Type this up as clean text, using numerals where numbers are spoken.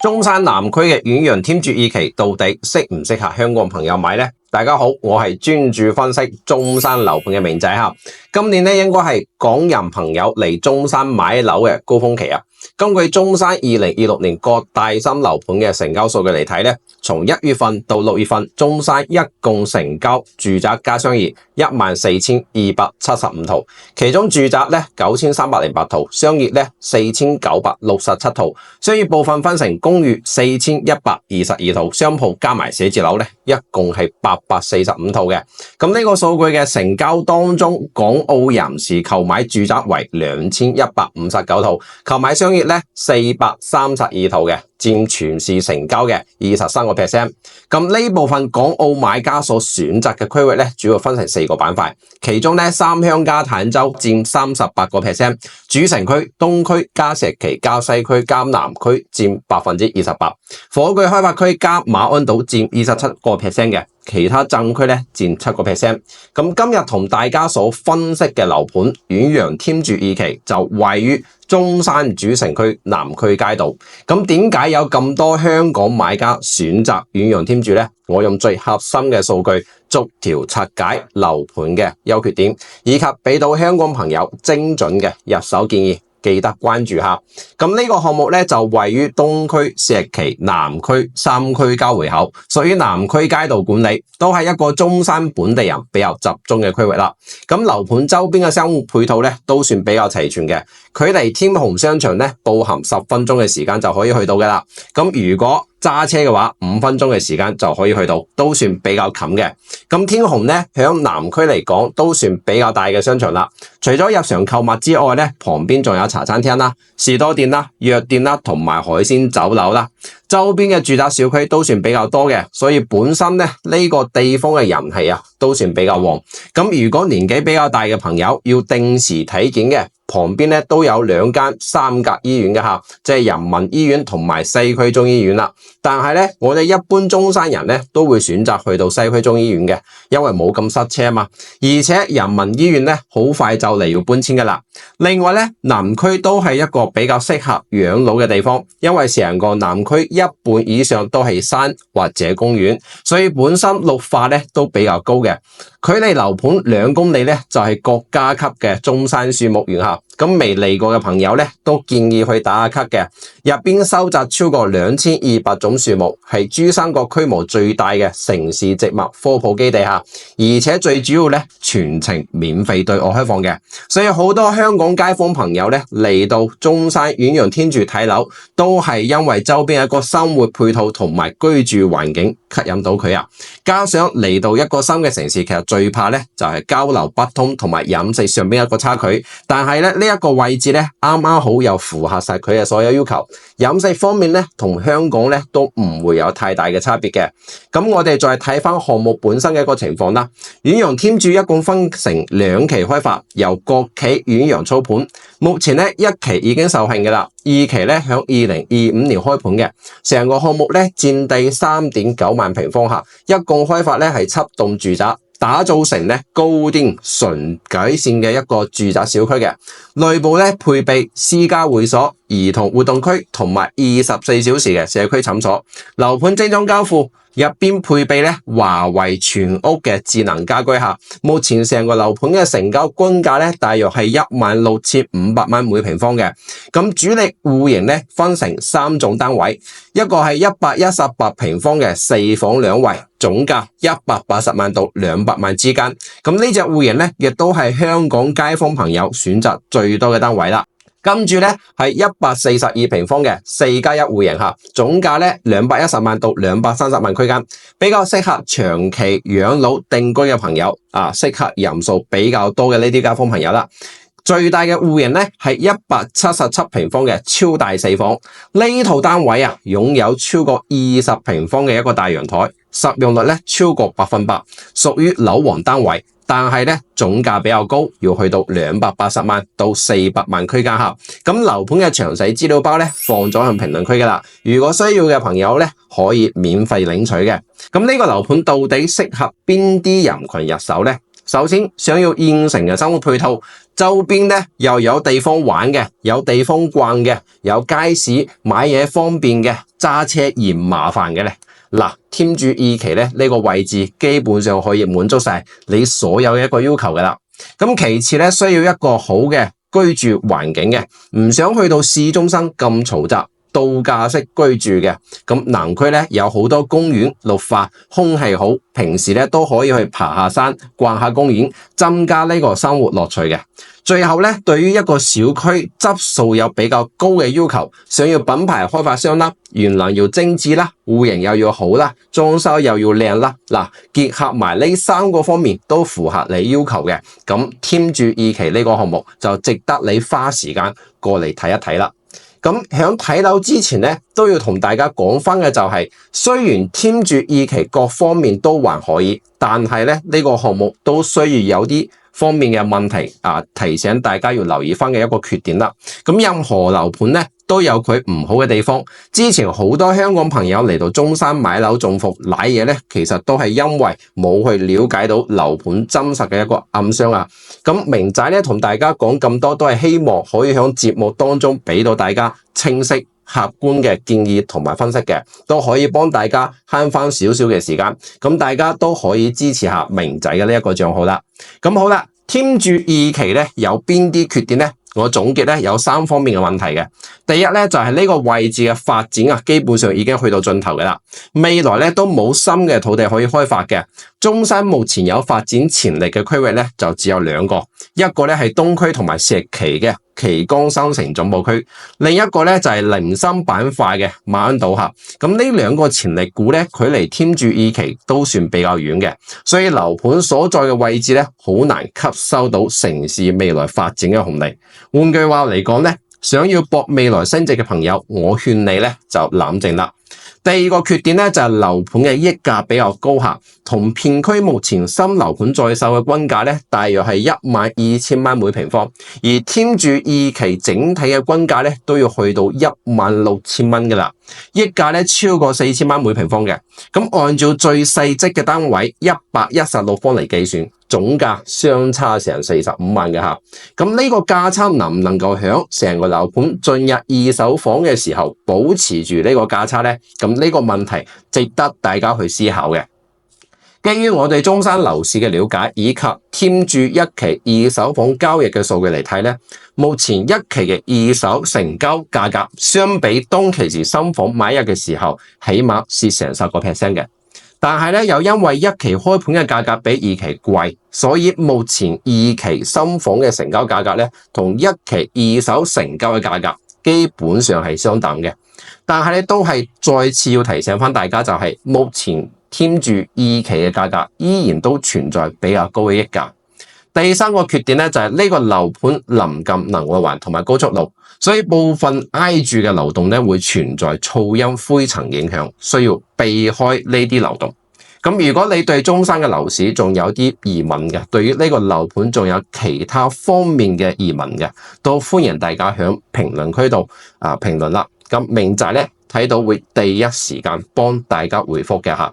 中山南區嘅遠洋天柱二期到底適唔適合香港朋友買呢？大家好，我係專注分析中山樓盤嘅明仔哈。今年咧應該係港人朋友嚟中山買樓嘅高峰期啊。根據中山2026年各大新樓盤嘅成交數據嚟睇咧，從1月份到6月份，中山一共成交住宅加商業14,275套，其中住宅咧9,308套，商業咧4,967套，商業部分分成公寓4,122套，商鋪加埋寫字樓咧一共係845套嘅。咁呢個數據嘅成交當中，港澳人士購買住宅為2,159套，購買商業咧432套嘅，佔全市成交嘅23%。咁呢部分港澳買家所選擇嘅區域咧，主要分成4個板塊，其中咧三鄉加坦洲佔38%，主城區、東區加石岐加西區加南區佔28%，火炬開發區加馬鞍島佔27%嘅。其他鎮區咧佔7%。咁今日同大家所分析嘅樓盤遠洋天柱二期就位於中山主城區南區街道。咁點解有咁多香港買家選擇遠洋天柱呢？我用最核心嘅數據逐條拆解樓盤嘅優缺點，以及俾到香港朋友精準嘅入手建議。記得關注下。咁呢個項目咧就位於東區、石岐、南區三區交匯口，屬於南區街道管理，都係一個中山本地人比較集中嘅區域啦。咁樓盤周邊嘅生活配套咧都算比較齊全嘅，距離天虹商場咧步行10分鐘嘅時間就可以去到嘅啦。咁如果揸車嘅話，5分鐘嘅時間就可以去到，都算比較近嘅。咁天虹咧響南區嚟講都算比較大嘅商場啦。除咗日常購物之外咧，旁邊仲有茶餐廳啦、士多店啦、藥店啦同埋海鮮酒樓啦。周邊嘅住宅小區都算比較多嘅，所以本身咧呢個地方嘅人氣啊都算比較旺。咁如果年紀比較大嘅朋友要定時體檢嘅，旁邊咧都有2間3甲醫院嘅吓，即係人民醫院同埋西區中醫院啦。但係咧，我哋一般中山人咧都會選擇去到西區中醫院嘅，因為冇咁塞車啊嘛。而且人民醫院咧好快就嚟要搬遷噶啦。另外咧，南區都係一個比較適合養老嘅地方，因為成個南區一半以上都係山或者公園，所以本身綠化咧都比較高嘅。距離樓盤2公里咧就係國家級嘅中山樹木園吓。咁未嚟過嘅朋友咧，都建議去打下卡嘅。入邊收集超過2200種樹木，係珠三角規模最大嘅城市植物科普基地下，而且最主要咧，全程免費對外開放嘅。所以好多香港街坊朋友咧嚟到中山遠洋天柱睇樓，都係因為周邊一個生活配套同埋居住環境吸引到佢啊。加上嚟到一個新嘅城市，其實最怕咧就係交流不通同埋飲食上邊一個差距。但係咧呢一個位置咧啱啱好又符合晒佢嘅所有要求，飲食方面咧同香港咧都唔會有太大嘅差別嘅。咁我哋再睇翻項目本身嘅一個情況啦。遠洋天柱一共分成2期開發，由國企遠洋操盤。目前咧1期已經售罄嘅啦，2期咧響2025年開盤嘅。成個項目咧佔地3.9萬平方克，一共開發咧係7棟住宅，打造成咧高端純改善嘅一個住宅小區嘅，內部咧配備私家會所、兒童活動區同埋24小時嘅社區診所。樓盤精裝交付，入邊配備咧華為全屋嘅智能家居客。目前成個樓盤嘅成交均價咧大約係16,500蚊每平方嘅。咁主力戶型咧分成3種單位，一個係118平方嘅4房2衛，總價180萬到200萬之間。咁呢隻戶型咧亦都係香港街坊朋友選擇最多嘅單位啦。跟住咧係142平方嘅4+1戶型吓，總價咧210萬到230萬區間，比較適合長期養老定居嘅朋友啊，適合人數比較多嘅呢啲街坊朋友啦。最大嘅戶型咧係177平方嘅超大4房，呢套單位啊擁有超過20平方嘅一個大陽台，實用率咧超過100%，屬於樓王單位。但係咧總價比較高，要去到280萬到400萬區間吓。咁樓盤嘅詳細資料包咧放咗喺評論區噶啦，如果需要嘅朋友咧可以免費領取嘅。咁呢個樓盤到底適合邊啲人群入手咧？首先想要現成嘅生活配套，周邊咧又有地方玩嘅，有地方逛嘅，有街市買嘢方便嘅，揸車嫌麻煩嘅咧，嗱，添住二期咧呢個位置基本上可以滿足晒你所有嘅一個要求噶啦。咁其次咧，需要一個好嘅居住環境嘅，唔想去到市中心咁嘈雜，度假式居住嘅。咁南區咧有好多公園綠化，空氣好，平時咧都可以去爬下山、逛下公園，增加呢個生活樂趣嘅。最後咧，對於一個小區質素有比較高嘅要求，想要品牌開發商啦，園林要精緻啦，戶型又要好啦，裝修又要靚啦，嗱，結合埋呢3個方面都符合你要求嘅，咁添住二期呢個項目就值得你花時間過嚟睇一睇啦。咁喺睇樓之前咧，都要同大家講翻嘅就係，雖然添住二期各方面都還可以，但係咧呢個項目都需要有啲方面嘅問題提醒大家要留意翻嘅一個缺點啦。咁任何樓盤咧都有佢唔好嘅地方。之前好多香港朋友嚟到中山買樓中伏瀨嘢咧，其實都係因為冇去了解到樓盤真實嘅一個暗箱啊。咁明仔咧同大家講咁多，都係希望可以喺節目當中俾到大家清晰客觀嘅建議同埋分析嘅，都可以幫大家慳翻少少嘅時間。咁大家都可以支持下明仔嘅呢一個賬號啦。咁好啦，添住二期咧有邊啲缺點咧？我總結咧有3方面嘅問題嘅。第一咧就係呢個位置嘅發展啊，基本上已經去到盡頭嘅啦。未來咧都冇新嘅土地可以開發嘅。中山目前有發展潛力嘅區域咧就只有2個，一個咧係東區同埋石岐嘅旗江新城總部區，另一個咧就係零星板塊嘅馬鞍島峽。咁呢2個潛力股咧，距離添住二期都算比較遠嘅，所以樓盤所在嘅位置咧，好難吸收到城市未來發展嘅紅利。換句話嚟講咧，想要搏未來升值嘅朋友，我勸你咧就冷靜啦。第二個缺點咧就係樓盤嘅溢價比較高嚇，同片區目前新樓盤在售嘅均價咧，大約係12000蚊每平方，而添住二期整體嘅均價咧都要去到16000蚊噶啦，溢價咧超過4000蚊每平方嘅。咁按照最細則嘅單位116方嚟計算，總價相差成45萬嘅嚇。咁呢個價差能唔能夠響成個樓盤進入二手房嘅時候保持住呢個價差咧？咁呢個問題值得大家去思考嘅。基於我對中山樓市嘅了解，以及添住一期二手房交易嘅數據嚟睇咧，目前一期嘅二手成交價格相比當其時新房買入嘅時候，起碼蝕成10%嘅。但係咧，又因為一期開盤嘅價格比二期貴，所以目前二期新房嘅成交價格咧，同一期二手成交嘅價格基本上係相等嘅。但係咧，都係再次要提醒翻大家，就係目前添住二期嘅價格依然都存在比較高嘅溢價。第3個缺點咧就係呢個樓盤臨近能愛環同埋高速路，所以部分挨住嘅樓棟咧會存在噪音灰塵影響，需要避開呢啲樓棟。咁如果你對中山嘅樓市仲有啲疑問嘅，對於呢個樓盤仲有其他方面嘅疑問嘅，都歡迎大家喺評論區度評論啦。咁明仔咧睇到會第一時間幫大家回覆嘅嚇。